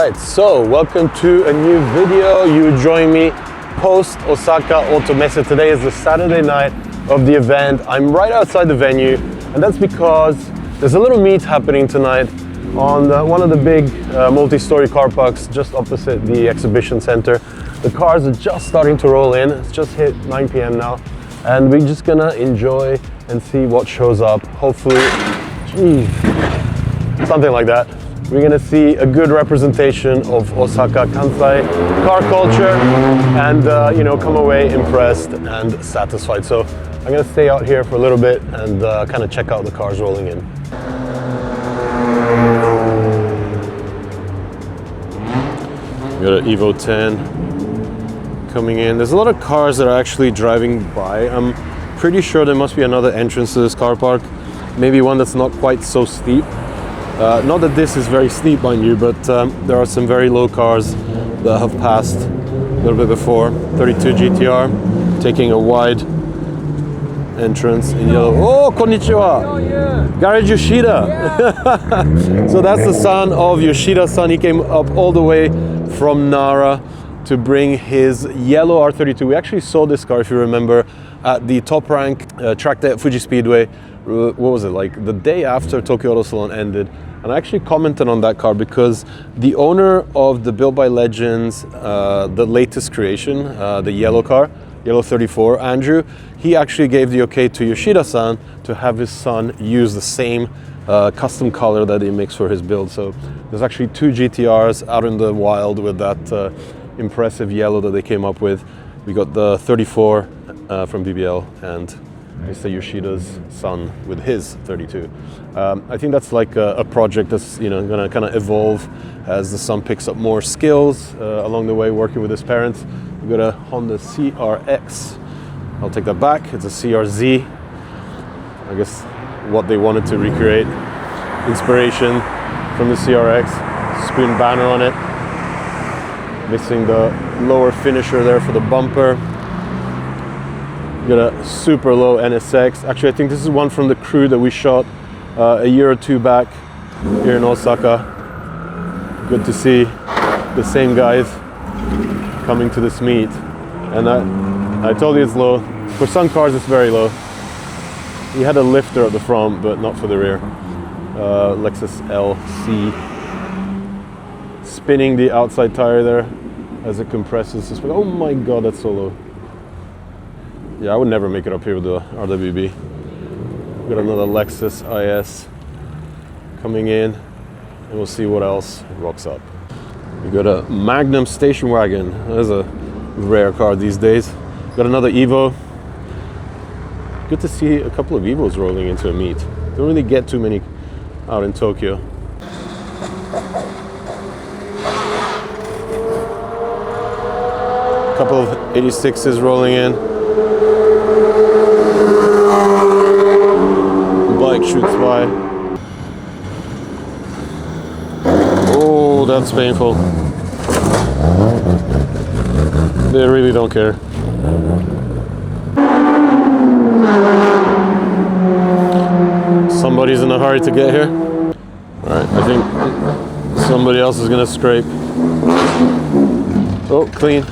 Alright, so welcome to a new video. You join me post Osaka Auto Messe. Today is the Saturday night of the event. I'm right outside the venue, and that's because there's a little meet happening tonight on one of the big multi-story car parks just opposite the exhibition center. The cars are just starting to roll in. It's just hit 9 p.m. now, and we're just gonna enjoy and see what shows up. Hopefully, something like that. We're gonna see a good representation of Osaka Kansai car culture and come away impressed and satisfied. So I'm gonna stay out here for a little bit and kind of check out the cars rolling in. We got an Evo 10 coming in. There's a lot of cars that are actually driving by. I'm pretty sure there must be another entrance to this car park, maybe one that's not quite so steep. Not that this is very steep, mind you, but there are some very low cars that have passed a little bit before. 32 GTR, taking a wide entrance in yellow. Oh, konnichiwa! Garage Yoshida! Yeah. So that's the son of Yoshida-san. He came up all the way from Nara to bring his yellow R32. We actually saw this car, if you remember, at the Top Rank track day at Fuji Speedway. What was it, like the day after Tokyo Auto Salon ended? And I actually commented on that car because the owner of the Built by Legends, the latest creation, the yellow car, Yellow 34, Andrew, he actually gave the okay to Yoshida-san to have his son use the same custom color that he makes for his build. So there's actually two GTRs out in the wild with that impressive yellow that they came up with. We got the 34 from BBL and Mr. Yoshida's son with his 32. I think that's like a project that's gonna kind of evolve as the son picks up more skills along the way working with his parents. We've got a Honda CRX. I'll take that back. It's a CRZ. I guess what they wanted to recreate. Inspiration from the CRX. Spoon banner on it. Missing the lower finisher there for the bumper. Got a super low NSX. Actually, I think this is one from the crew that we shot a year or two back here in Osaka. Good to see the same guys coming to this meet. And I told you it's low. For some cars, it's very low. He had a lifter at the front, but not for the rear. Lexus LC. Spinning the outside tire there as it compresses. Oh my God, that's so low. Yeah, I would never make it up here with the RWB. Got another Lexus IS coming in, and we'll see what else rocks up. We got a Magnum station wagon. That's a rare car these days. Got another Evo. Good to see a couple of Evos rolling into a meet. Don't really get too many out in Tokyo. A couple of 86s rolling in. Bike shoots by. Oh, that's painful. They really don't care. Somebody's in a hurry to get here. Alright, I think somebody else is gonna scrape. Oh, clean.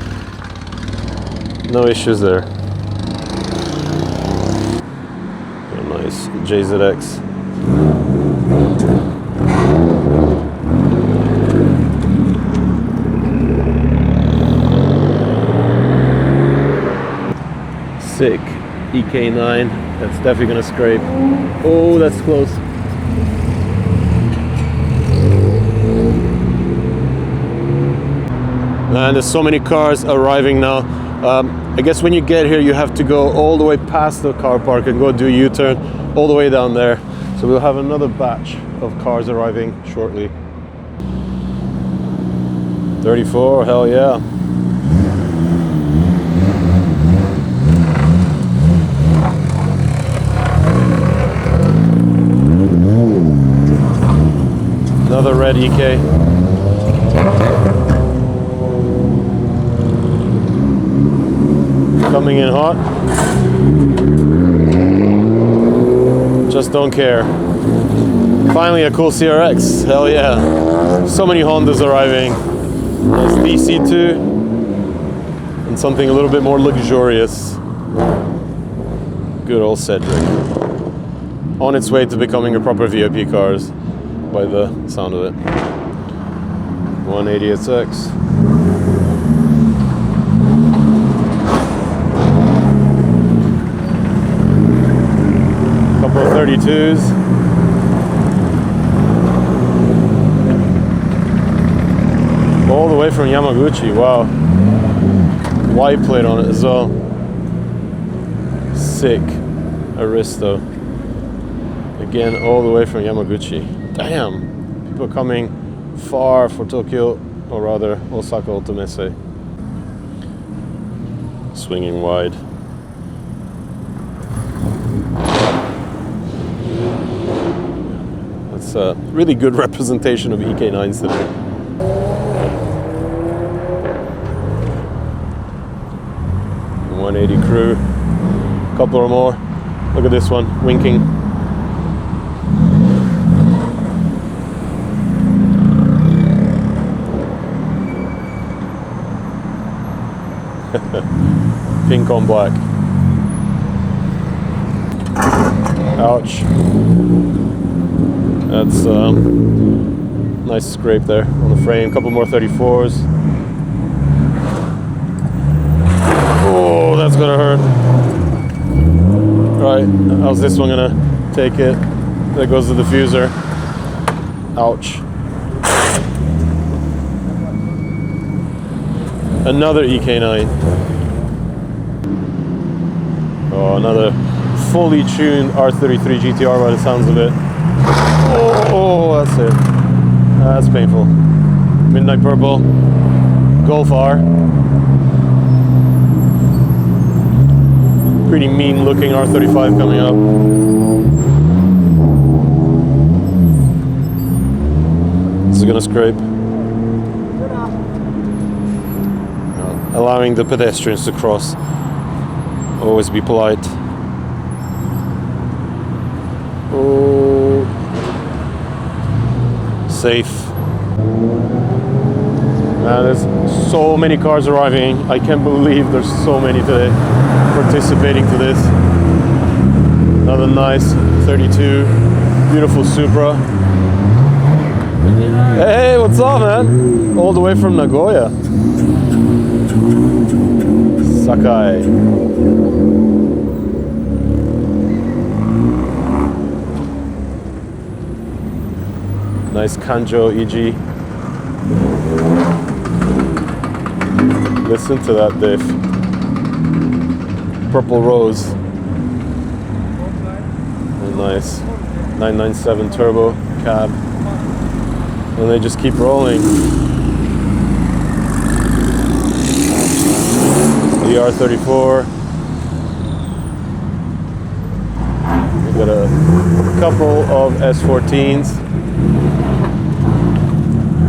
No issues there. Nice JZX. Sick EK9. That's definitely gonna scrape. Oh, that's close. Man, there's so many cars arriving now. I guess when you get here, you have to go all the way past the car park and go do a U-turn all the way down there. So we'll have another batch of cars arriving shortly. 34, hell yeah. Another red EK. Coming in hot. Just don't care. Finally a cool CRX, hell yeah. So many Hondas arriving. Nice DC2 and something a little bit more luxurious. Good old Cedric. On its way to becoming a proper VIP cars by the sound of it. 180SX. Couple of 32s. All the way from Yamaguchi, wow. White plate on it as well. Sick. Aristo. Again, all the way from Yamaguchi. Damn! People coming far for Tokyo, or rather Osaka Auto Messe. Swinging wide. That's a really good representation of EK9s today. .180 crew, couple or more. Look at this one, winking. Pink on black. Ouch. That's nice scrape there on the frame. Couple more 34s. Oh, that's gonna hurt. Right, how's this one gonna take it? There goes the diffuser. Ouch. Another EK9. Oh, another fully tuned R33 GTR by the sounds of it. Oh, that's it. That's painful. Midnight Purple. Golf R. Pretty mean looking R35 coming up. This is gonna scrape. Allowing the pedestrians to cross. Always be polite. Oh, safe. Man, there's so many cars arriving. I can't believe there's so many today participating to this. Another nice 32, beautiful Supra. Hey, what's up, man? All the way from Nagoya. Sakai. Nice Kanjo EG. Listen to that diff. Purple Rose. And nice 997 turbo cab. And they just keep rolling. The R34. We've got a couple of S14s.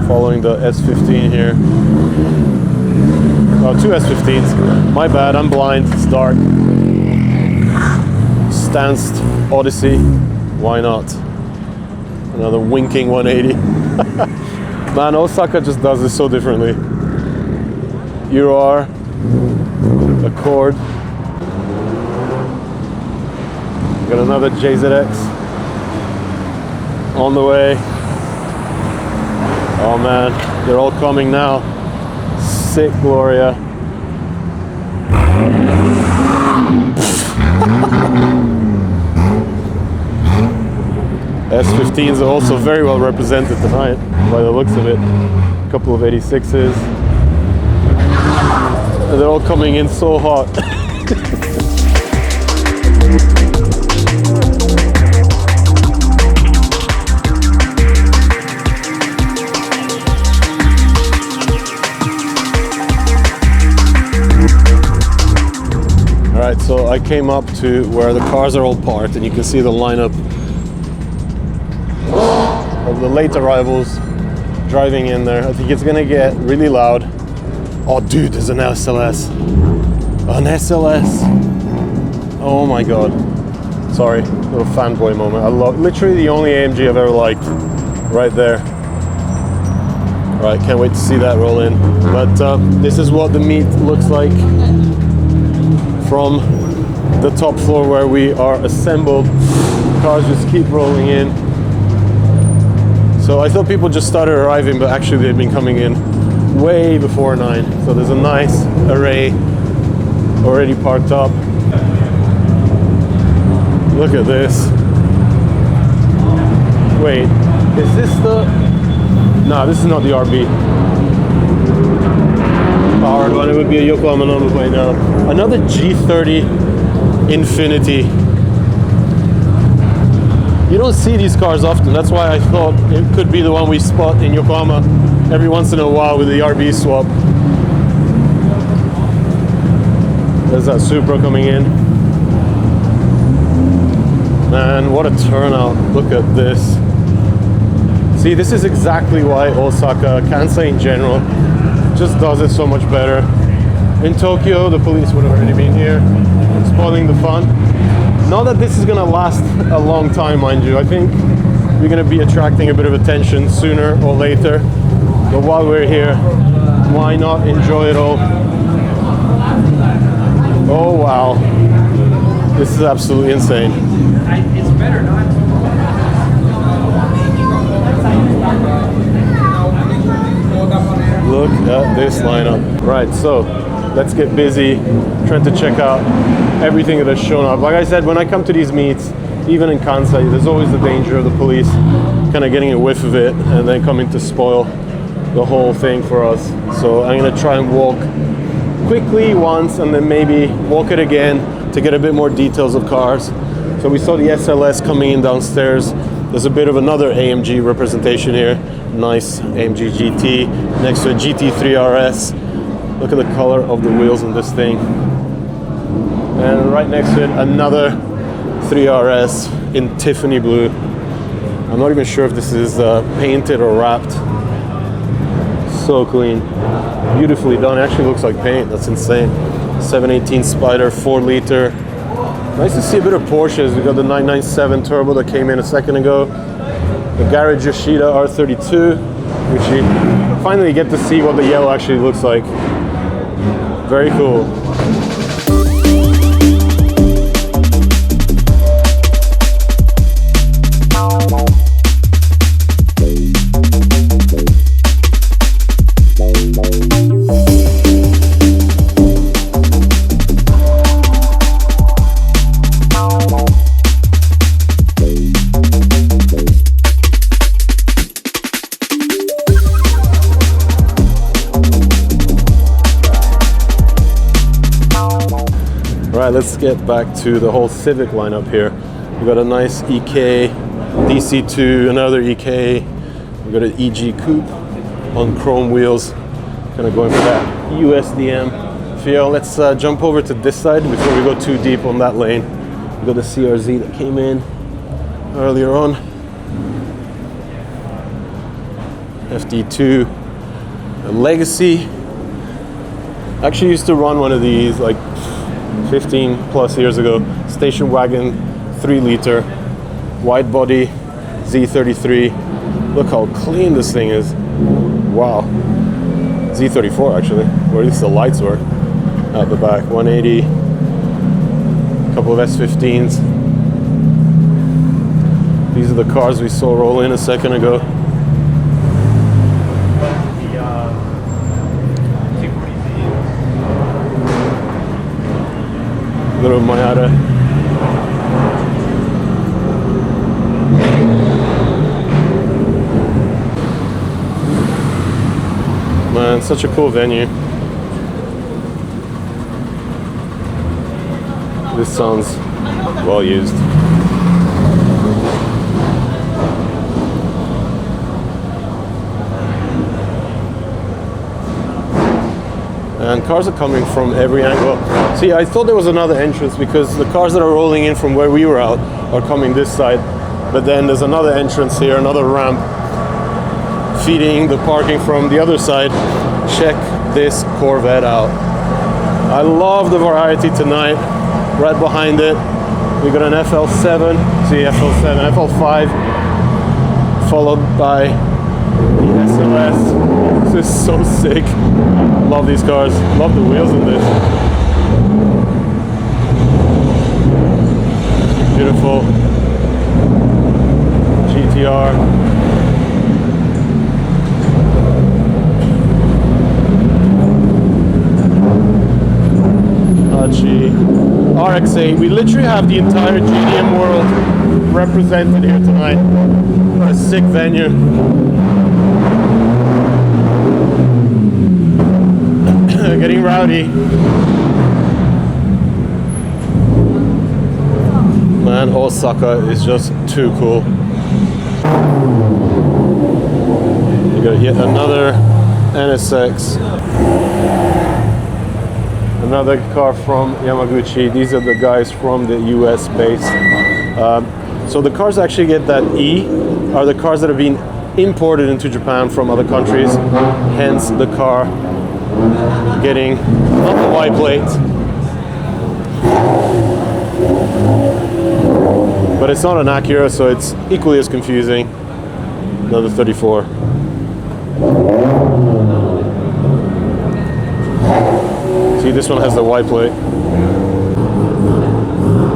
Following the S15 here. Oh, two S15s. My bad, I'm blind, it's dark. Stanced Odyssey. Why not? Another winking 180. Man, Osaka just does this so differently. Euro R. Accord. Got another JZX. On the way. Oh man, they're all coming now. Sick Gloria. S15s are also very well represented tonight, by the looks of it. A couple of 86s. And they're all coming in so hot. Alright, so I came up to where the cars are all parked and you can see the lineup of the late arrivals driving in there. I think it's gonna get really loud. Oh dude, there's an SLS. An SLS. Oh my god. Sorry, little fanboy moment. I love, literally the only AMG I've ever liked, right there. Right, can't wait to see that roll in. But this is what the meet looks like from the top floor where we are assembled. Cars just keep rolling in. So I thought people just started arriving, but actually they've been coming in way before 9. So there's a nice array already parked up. Look at this. Wait, is this the... No, this is not the RB. Powered one, it would be a Yokohama number plate now. Another G30 Infinity. You don't see these cars often, that's why I thought it could be the one we spot in Yokohama every once in a while with the RB swap. There's that Supra coming in. Man, what a turnout. Look at this. See, this is exactly why Osaka, Kansai in general, just does it so much better. In Tokyo, the police would have already been here, spoiling the fun. Not that this is gonna last a long time, mind you. I think we're gonna be attracting a bit of attention sooner or later. But while we're here, why not enjoy it all? Oh wow, this is absolutely insane. It's better not. Look at this lineup. Right, so let's get busy trying to check out everything that has shown up. Like I said, when I come to these meets, even in Kansai, there's always the danger of the police kind of getting a whiff of it and then coming to spoil the whole thing for us. So I'm gonna try and walk quickly once and then maybe walk it again to get a bit more details of cars. So we saw the SLS coming in downstairs. There's a bit of another AMG representation here. Nice AMG GT next to a GT3 RS. Look at the color of the wheels on this thing. And right next to it, another 3RS in Tiffany blue. I'm not even sure if this is painted or wrapped. So clean, beautifully done. It actually looks like paint, that's insane. 718 Spider, 4 liter. Nice to see a bit of Porsches. We got the 997 turbo that came in a second ago. The Garage Yoshida R32, which you finally get to see what the yellow actually looks like. Very cool. Right, let's get back to the whole Civic lineup here. We got a nice EK, DC2, another EK. We got an EG Coupe on chrome wheels, kind of going for that USDM feel. Let's jump over to this side before we go too deep on that lane. We got the CRZ that came in earlier on. FD2, a Legacy. I actually used to run one of these like 15 plus years ago. Station wagon, 3 liter, wide body, Z33. Look how clean this thing is. Wow. Z34 actually, or at least the lights were out the back. 180, a couple of S15s. These are the cars we saw roll in a second ago. Little Miata. Man, such a cool venue. This sounds well used. And cars are coming from every angle. See, I thought there was another entrance because the cars that are rolling in from where we were out are coming this side. But then there's another entrance here, another ramp feeding the parking from the other side. Check this Corvette out. I love the variety tonight. Right behind it, We got an FL7, see FL7, FL5, followed by the SLS. This is so sick. Love these cars. Love the wheels in this. Beautiful. GTR. RX-8. We literally have the entire GDM world represented here tonight. What a sick venue. Getting rowdy. Man, Osaka is just too cool. You got yet another NSX. Another car from Yamaguchi. These are the guys from the US base. So the cars actually get that E are the cars that have been imported into Japan from other countries. Hence the car getting not the Y plate, but it's not an Acura, so it's equally as confusing. Another 34. See, this one has the Y plate.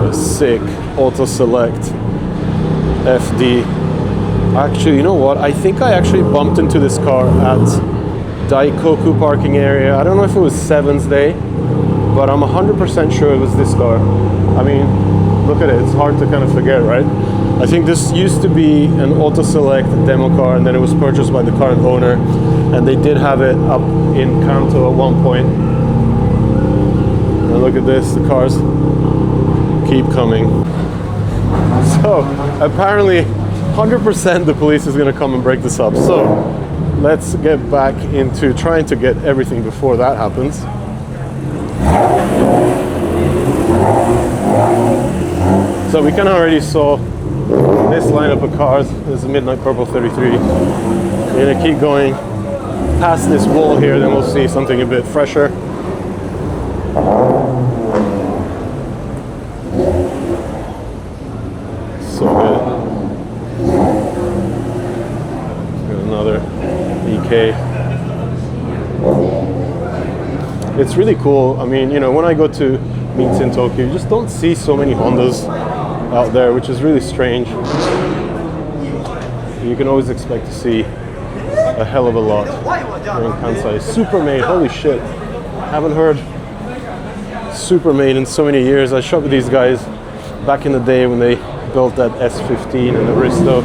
A sick Auto Select FD. Actually, you know what? I think I actually bumped into this car at Daikoku parking area. I don't know if it was Seven's Day, but I'm 100% sure it was this car. I mean, look at it. It's hard to kind of forget, right? I think this used to be an Auto Select demo car, and then it was purchased by the current owner, and they did have it up in Kanto at one point. And look at this, the cars keep coming. So apparently 100% the police is going to come and break this up. So let's get back into trying to get everything before that happens. So we kind of already saw this lineup of cars. This is Midnight Purple 33. We're going to keep going past this wall here, then we'll see something a bit fresher. So good. Got another EK. It's really cool. I mean, you know, when I go to meets in Tokyo, you just don't see so many Hondas out there, which is really strange. You can always expect to see a hell of a lot here in Kansai. Supermade, holy shit. Haven't heard Supermade in so many years. I shot with these guys back in the day when they built that S15 and the Risto.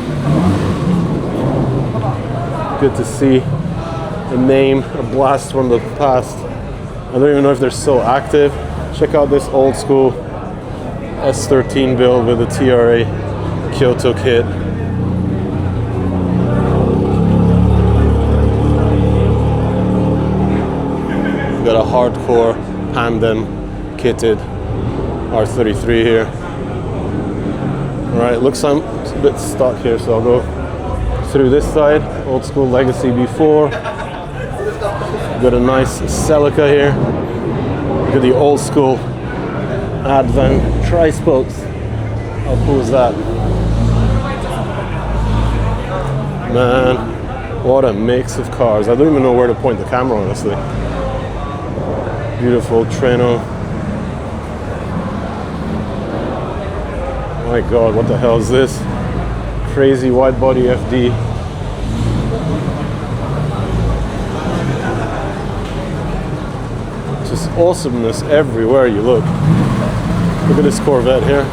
Good to see a name, a blast from the past. I don't even know if they're still active. Check out this old school S13 build with a TRA Kyoto kit. We've got a hardcore Pandem kitted R33 here. Alright, looks like I'm a bit stuck here, so I'll go through this side. Old school Legacy B4. Got a nice Celica here. Look at the old school Advan tri-spokes. How cool is that? Man, what a mix of cars. I don't even know where to point the camera, honestly. Beautiful Treno. My God, what the hell is this? Crazy wide body FD. Just awesomeness everywhere you look. Look at this Corvette here.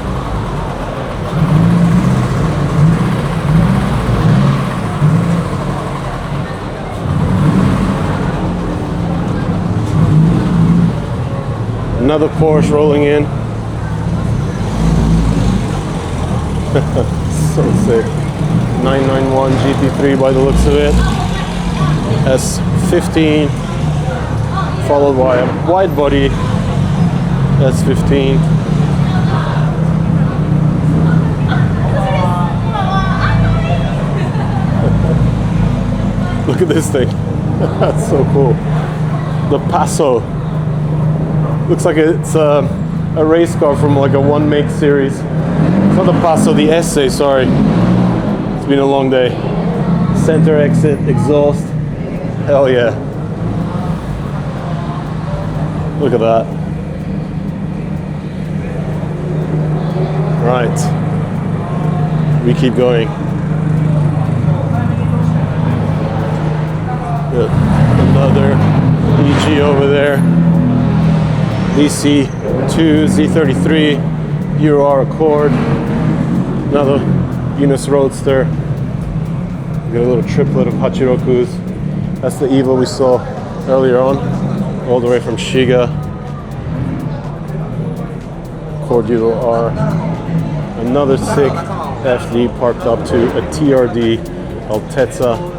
Another Porsche rolling in. So sick. 991 GT3 by the looks of it. S15 followed by a wide body S15. Look at this thing. That's so cool. The Paso. Looks like it's a race car from like a one make series. It's not the Passo, the Essay, sorry. It's been a long day. Center exit, exhaust. Hell yeah. Look at that. Right. We keep going. Another EG over there. DC2 Z33 Euro R Accord. Another Unus Roadster. We got a little triplet of Hachirokus. That's the Evo we saw earlier on, all the way from Shiga. Accord Euro R. Another sick FD parked up to a TRD Altezza.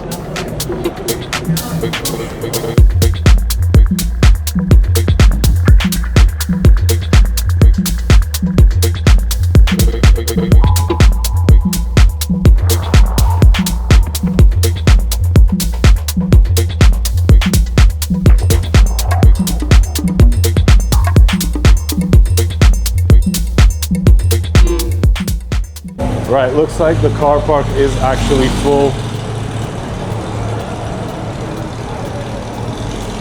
Right, looks like the car park is actually full.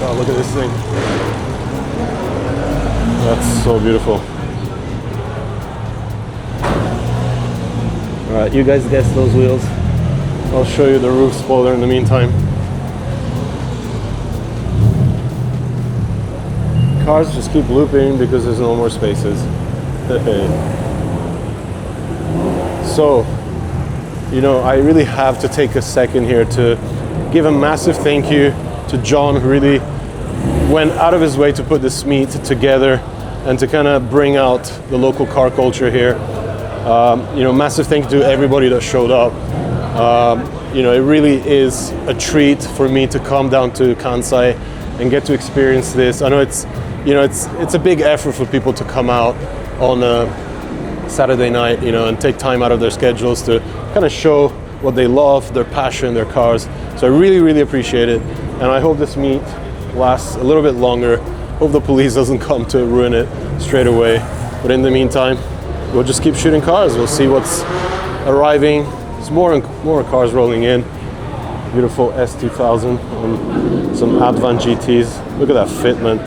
Oh, look at this thing. That's so beautiful. All right, you guys guess those wheels. I'll show you the roof spoiler in the meantime. Cars just keep looping because there's no more spaces. So, you know, I really have to take a second here to give a massive thank you to John, who really went out of his way to put this meet together and to kind of bring out the local car culture here. You know, massive thank you to everybody that showed up. You know, it really is a treat for me to come down to Kansai and get to experience this. I know it's, you know, it's a big effort for people to come out on a Saturday night, you know, and take time out of their schedules to kind of show what they love, their passion, their cars. So I really, really appreciate it. And I hope this meet lasts a little bit longer. Hope the police doesn't come to ruin it straight away. But in the meantime, we'll just keep shooting cars. We'll see what's arriving. There's more and more cars rolling in. Beautiful S2000 and some Advan GTs. Look at that fitment.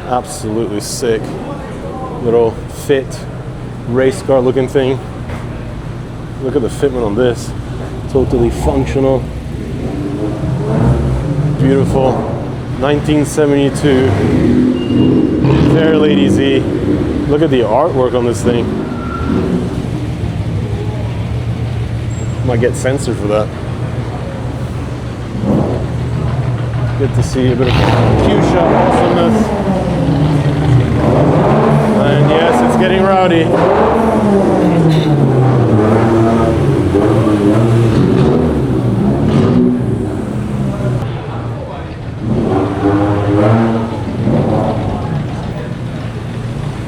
Absolutely sick. Little fit race car looking thing. Look at the fitment on this. Totally functional. Beautiful. 1972 Fair Lady Z. Look at the artwork on this thing. Might get censored for that. Good to see a bit of fuchsia awesomeness. And yes, it's getting rowdy.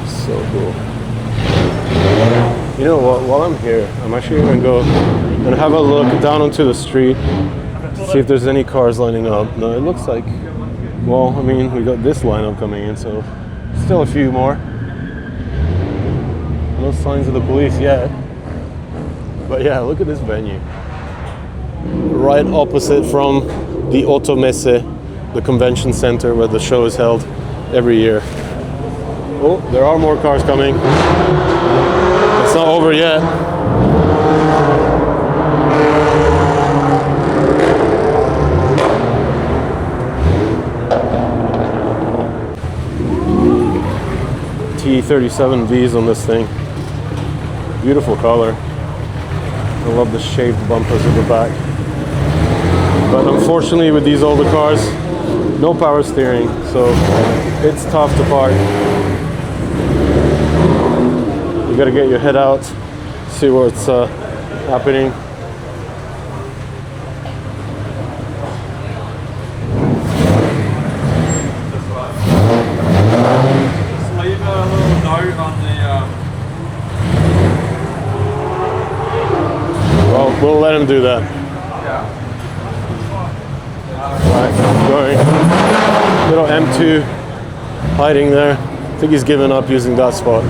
So cool. You know what, while I'm here, I'm actually gonna go and have a look down onto the street, see if there's any cars lining up. No, it looks like, well, I mean, we got this lineup coming in, so still a few more. No signs of the police yet. But yeah, look at this venue. Right opposite from the Auto Messe, the convention center where the show is held every year. Oh, there are more cars coming. It's not over yet. T37Vs on this thing. Beautiful color. I love the shaved bumpers at the back. But unfortunately with these older cars, no power steering, so it's tough to park. You gotta get your head out, see what's happening. Well, we'll let him do that. Alright, going. Little M2 hiding there. I think he's given up using that spot.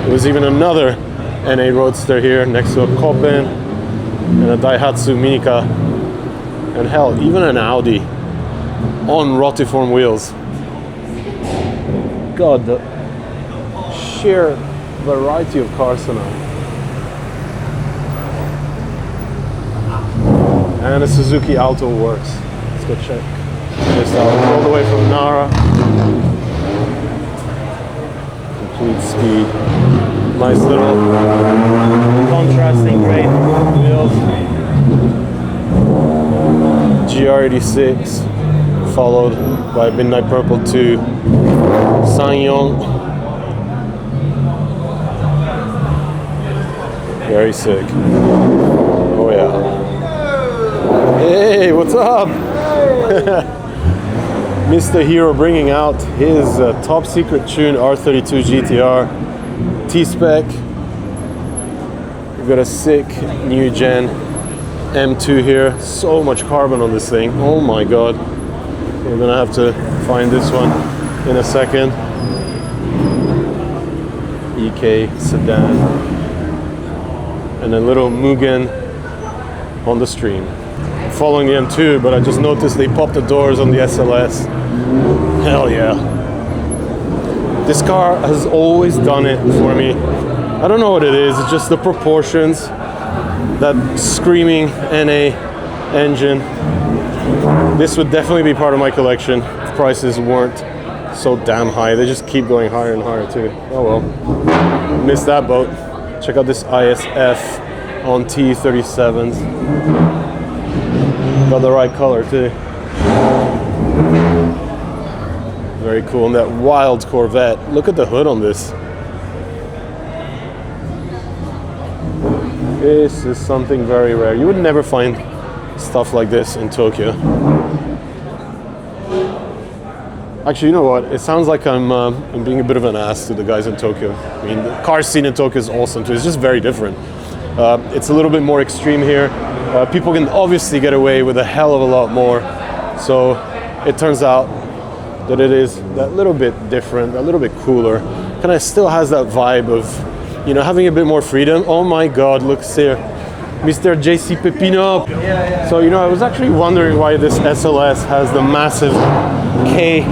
There was even another NA Roadster here next to a Koppen and a Daihatsu Minica. And hell, even an Audi on rotiform wheels. God, the sheer variety of cars tonight. And a Suzuki Auto Works. Let's go check this out. All the way from Nara. Complete speed. Nice little contrasting gray wheels. GR86, followed by Midnight Purple 2, Sanyong. Very sick. Oh yeah. Hey, what's up? Mr. Hero bringing out his top secret tune R32 GTR T-Spec. We've got a sick new gen M2 here. So much carbon on this thing. Oh my god. We're gonna have to find this one in a second. EK sedan. And a little Mugen on the stream. Following the M2, but I just noticed they popped the doors on the SLS. Hell yeah. This car has always done it for me. I don't know what it is, it's just the proportions. That screaming NA engine. This would definitely be part of my collection if prices weren't so damn high. They just keep going higher and higher too. Oh well. Missed that boat. Check out this ISF on T37s. Got the right color too. Very cool. And that wild Corvette. Look at the hood on this. This is something very rare. You would never find stuff like this in Tokyo. Actually, you know what? It sounds like I'm being a bit of an ass to the guys in Tokyo. I mean, the car scene in Tokyo is awesome too. It's just very different. It's a little bit more extreme here. People can obviously get away with a hell of a lot more. So it turns out that it is that little bit different, a little bit cooler. Kind of still has that vibe of, you know, having a bit more freedom. Oh my God, look here. Mr. JC Pepino. So, you know, I was actually wondering why this SLS has the massive K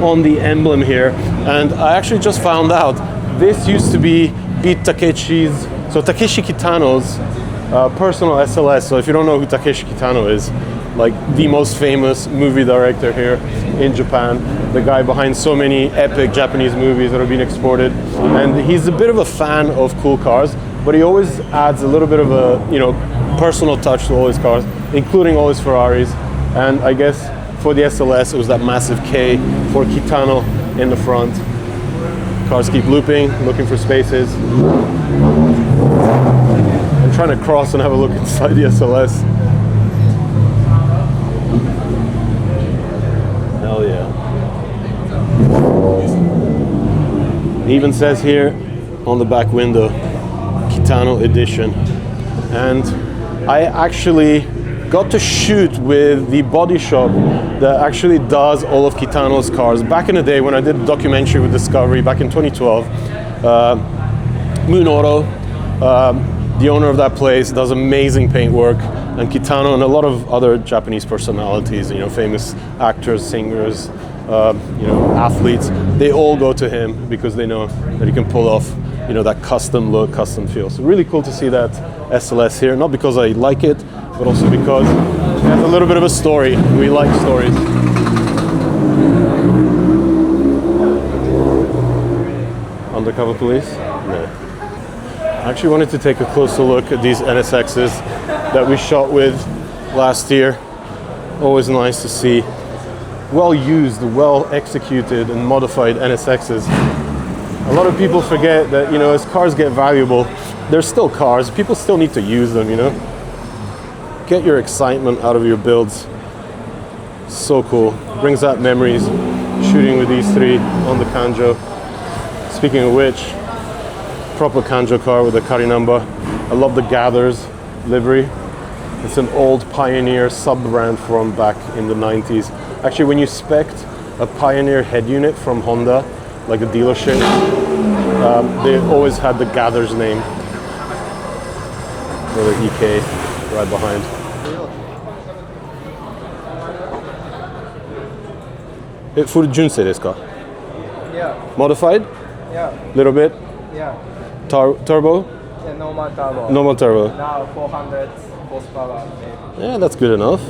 on the emblem here. And I actually just found out this used to be Takeshi Kitano's personal SLS. So if you don't know who Takeshi Kitano is, like the most famous movie director here in Japan, the guy behind so many epic Japanese movies that have been exported. And he's a bit of a fan of cool cars, but he always adds a little bit of a, you know, personal touch to all his cars, including all his Ferraris. And I guess for the SLS, it was that massive K for Kitano in the front. Cars keep looping, looking for spaces. I'm trying to cross and have a look inside the SLS. Hell yeah. It even says here on the back window, Kitano edition. And I actually got to shoot with the body shop that actually does all of Kitano's cars. Back in the day when I did a documentary with Discovery back in 2012, Moon Auto, the owner of that place, does amazing paint work, and Kitano and a lot of other Japanese personalities, you know, famous actors, singers, you know, athletes, they all go to him because they know that he can pull off, you know, that custom look, custom feel. So really cool to see that SLS here, not because I like it, but also because it has a little bit of a story. We like stories. Undercover police? No. I actually wanted to take a closer look at these NSXs that we shot with last year. Always nice to see well used, well executed and modified NSXs. A lot of people forget that, you know, as cars get valuable, they're still cars. People still need to use them, you know. Get your excitement out of your builds. So cool. Brings out memories shooting with these three on the Kanjo. Speaking of which, proper Kanjo car with a Kari number. I love the Gathers livery. It's an old Pioneer sub-brand from back in the 90s. Actually, when you spec'd a Pioneer head unit from Honda, like a dealership, they always had the Gather's name. Or the EK right behind. Full Junsei desu ka? Yeah, Modified? yeah, Little bit? yeah. Turbo? Yeah, normal turbo. Normal turbo. Now 400 horsepower maybe. Yeah, that's good enough.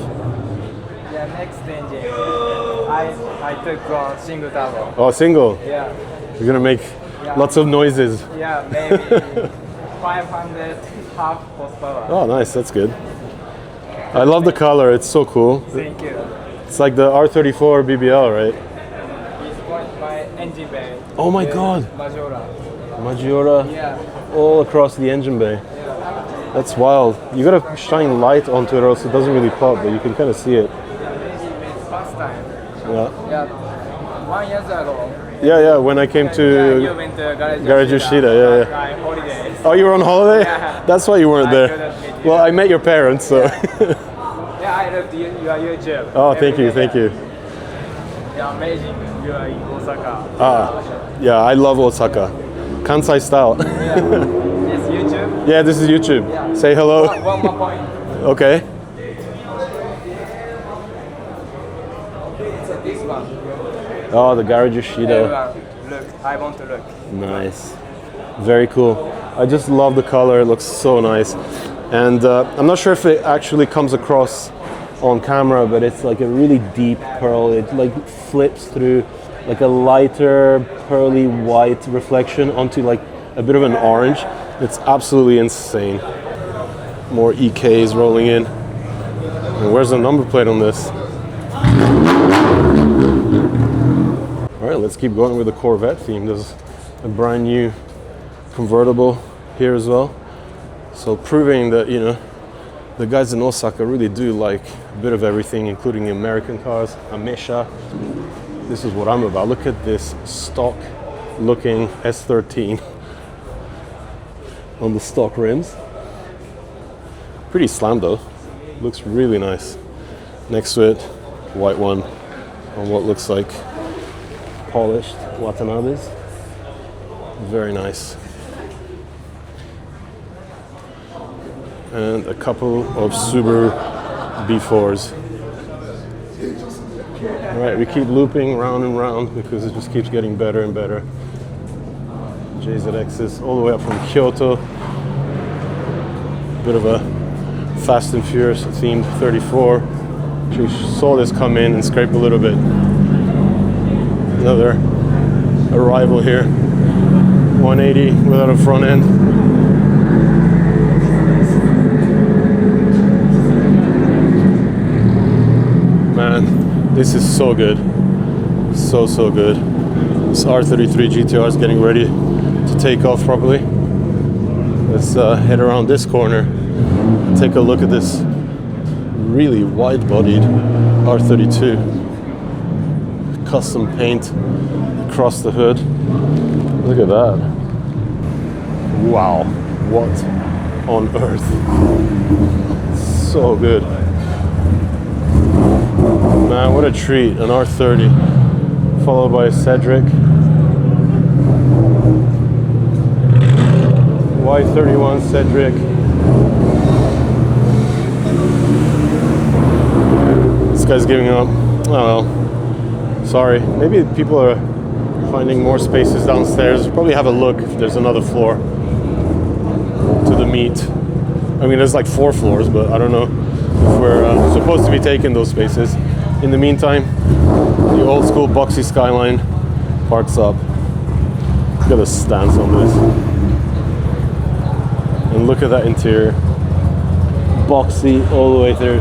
Yeah, next engine. I took on single turbo. Oh, single. Yeah, You're gonna make lots of noises. yeah, maybe 500 half horsepower. Oh, nice. That's good. I love the color. It's so cool. Thank you. It's like the R34 BBL, right? It's my engine bay. Oh my God. Majora. Maggiora Yeah, all across the engine bay. yeah. That's wild. You gotta shine light onto it, or else it doesn't really pop, but you can kind of see it. Maybe it's first time. Yeah. Yeah, 1 year ago. Yeah. When I came Yeah, to you went to Garage Yoshida, yeah. Like holidays. Oh, you were on holiday? Yeah. That's why you weren't I there. couldn't meet you. Well, I met your parents, so. Yeah, I loved your YouTube. Oh, thank you, Every thank day. you. Yeah, amazing. You are in Osaka. Yeah, I love Osaka. Kansai style. Yeah. Yes, YouTube. Yeah, this is YouTube. Yeah. Say hello. One more point. Okay. It's this one. Oh, the Garage Yoshida. Everyone, look. I want to look. Nice. Very cool. I just love the color. It looks so nice. And I'm not sure if it actually comes across on camera, but it's like a really deep pearl. It like flips through like a lighter pearly white reflection onto like a bit of an orange. It's absolutely insane. More EKs rolling in. And where's the number plate on this? All right, let's keep going with the Corvette theme. There's a brand new convertible here as well. So proving that, you know, the guys in Osaka really do like a bit of everything, including the American cars. Amesha. This is what I'm about. Look at this stock looking S13 on the stock rims. Pretty slam though. Looks really nice. Next to it, white one on what looks like polished Watanabes. Very nice. And a couple of Subaru B4s. All right, we keep looping round and round because it just keeps getting better and better. JZXs all the way up from Kyoto. Bit of a Fast and Furious themed 34. Actually saw this come in and scrape a little bit. Another arrival here. 180 without a front end. Man, this is so good. So good. This R33 GTR is getting ready to take off properly. Let's head around this corner and take a look at this really wide-bodied R32. Custom paint across the hood. Look at that. Wow, what on earth? So good. Man, what a treat. An R30 followed by a Cedric. Y31 Cedric. This guy's giving up. Oh well. Sorry. Maybe people are finding more spaces downstairs. Probably have a look if there's another floor to the meet. I mean, there's like 4 floors, but I don't know if we're supposed to be taking those spaces. In the meantime, the old school boxy Skyline parks up. Look at the stance on this. And look at that interior. Boxy all the way through.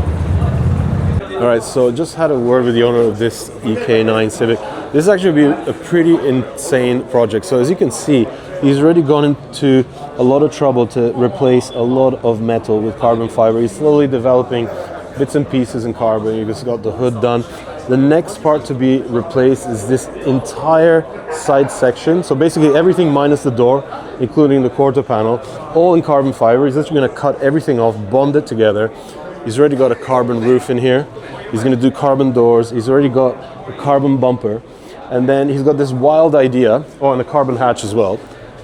Alright, so just had a word with the owner of this EK9 Civic. This is actually a pretty insane project. So as you can see, he's already gone into a lot of trouble to replace a lot of metal with carbon fiber. He's slowly developing bits and pieces in carbon. You just got the hood done. The next part to be replaced is this entire side section. So basically everything minus the door, including the quarter panel, all in carbon fiber. He's just going to cut everything off, bond it together, He's already got a carbon roof in here. He's going to do carbon doors. He's already got a carbon bumper. And then he's got this wild idea, and a carbon hatch as well.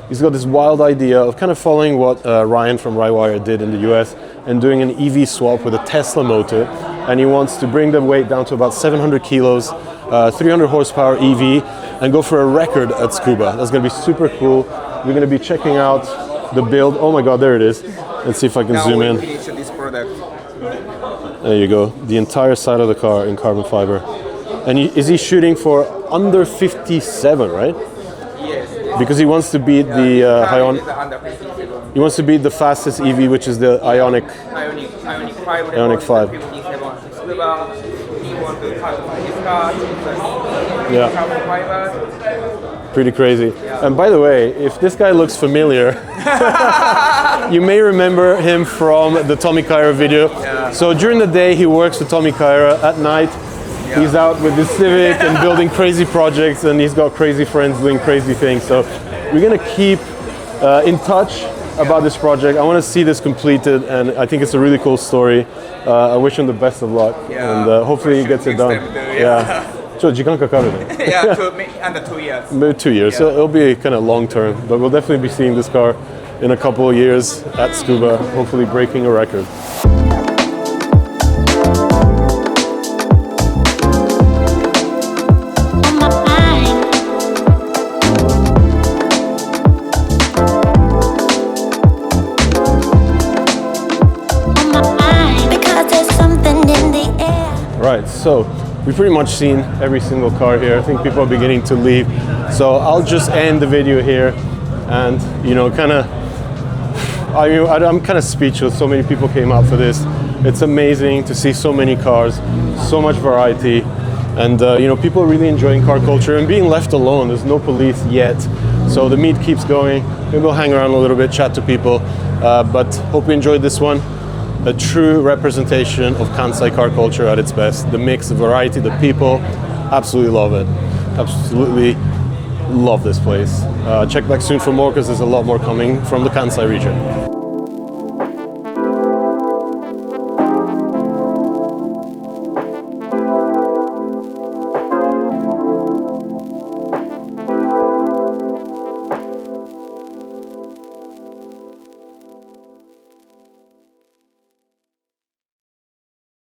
He's got this wild idea of kind of following what Ryan from Rywire did in the US and doing an EV swap with a Tesla motor. And he wants to bring the weight down to about 700 kilos, 300 horsepower EV, and go for a record at Scuba. That's going to be super cool. We're going to be checking out the build. Oh my God, there it is. Let's see if I can zoom in. Finish this product. There you go. The entire side of the car in carbon fiber. And is he shooting for under 57, right? Yes. Because he wants to beat the he wants to beat the fastest EV, which is the Ioniq 5. Ioniq 5. 57. Scuba, he wants to cut his car. Yeah. Carbon fiber. Pretty crazy. Yeah. And by the way, if this guy looks familiar, you may remember him from the Tommy Kyra video. Yeah. So during the day, he works with Tommy Kyra. At night, he's out with his Civic and building crazy projects, and he's got crazy friends doing crazy things. So we're gonna keep in touch about this project. I want to see this completed, and I think it's a really cool story. I wish him the best of luck, and hopefully he gets it done. Yeah. ちょっと時間かかるね。Yeah, under 2 years. Maybe 2 years. So it'll be kind of long term, but we'll definitely be seeing this car in a couple of years at Scuba, hopefully breaking a record. Right, so we've pretty much seen every single car here. I think people are beginning to leave. So I'll just end the video here and, I'm kind of speechless. So many people came out for this. It's amazing to see so many cars, so much variety. And, people are really enjoying car culture and being left alone. There's no police yet. So the meet keeps going. Maybe we'll hang around a little bit, chat to people. But hope you enjoyed this one. A true representation of Kansai car culture at its best. The mix, the variety, the people, absolutely love it. Absolutely love this place. Check back soon for more because there's a lot more coming from the Kansai region.